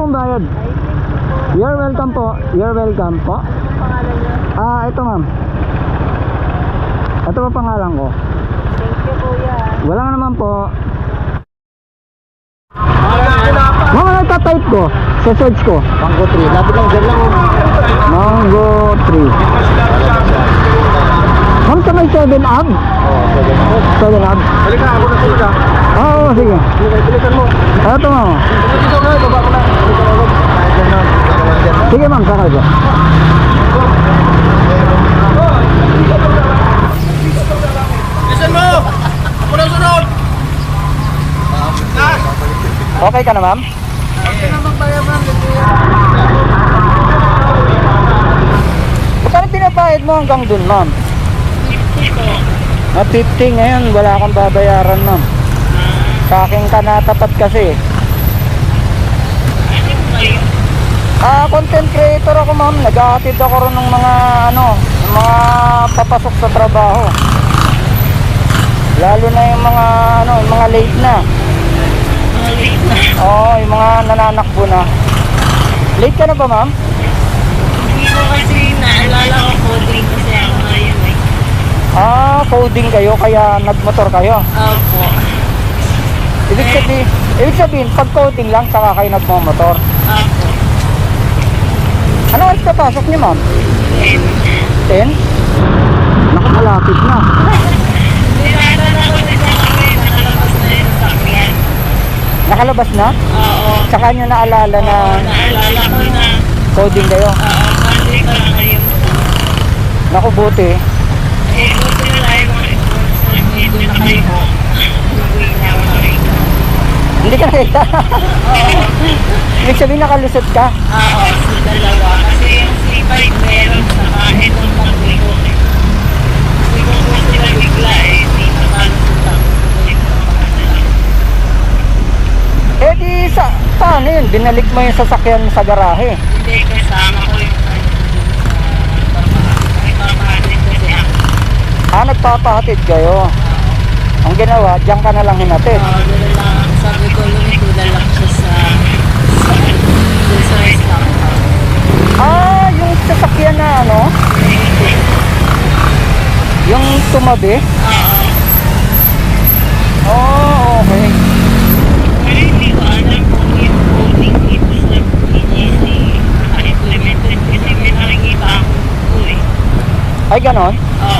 pong bayad. You're welcome po. You're welcome po. Anong pangalan niyo? Ito ma'am. Ito po pangalan ko. Thank you, kuya. Wala naman po. Mga nagtatype ko sa search ko. Mango 3. Lapit lang dyan lang. Mango 3. Ma'am, sa may 7 up? Oo, 7 up? Halika, ako na sila. Oo, sige. Bilisan mo. Ito ma'am. Dito ka, baba ko na. Sige ma'am, sakay po. Bilisan mo! Ako na sunod! Okay ka na ma'am? Okay na magbayad, ma'am. Saan pinapahid mo hanggang dun ma'am? 50 po. 50 ngayon, wala kang babayaran ma'am. Sa akin ka natapat kasi. Ano po kayo? Content creator ako ma'am. Nag-aatid ako rin ng mga ng mga papasok sa trabaho. Lalo na yung mga yung mga late na. Mga late na. Oo, yung mga nananakbo na. Late ka na ba ma'am? Hindi ko kasi naalala ko coding kasi ako ngayon eh. Coding kayo kaya nagmotor kayo. Opo. Ibig sabihin, pag coding lang saka kayo nagmomotor. Opo. Ano oras ka pasok niyo ma'am? 10. 10? Naku, malapit na. Nilala ko din sa kami. Nakalabas na yung sakyan. Nakalabas na? Oo. Saka nyo naalala na Naalala ko na. coding kayo. Oo. Monday pa lang ngayon. Naku, buti. Buti na lang yung mga influencer. Hindi na kayo. Uwi na ako na rin. Hindi ka nakita. Oo. Ibig sabihin nakalusot ka. Oo, si dalawa. Kasi yung C5 meron sa kahit ng pagbigo. Hindi ko po sila bigla eh. Hindi nakalusot ako. Di paano yun? Binalik mo yung sasakyan sa garahe. Hindi, kasama ko yung ipapahatid kasi ako. Nagpapahatid kayo. Ang ginawa, diyan ka na lang hinatid. Oo, doon lang. Sabi ko, lumikula lang siya sa doon sa restaurant. Yung sasakyan na yung tumabi. Oo. Okay. Pero hindi ko alam kung yung coding dito sa PGC naka-implemented kasi may nakikita ako po eh. Ay, ganon? Oo.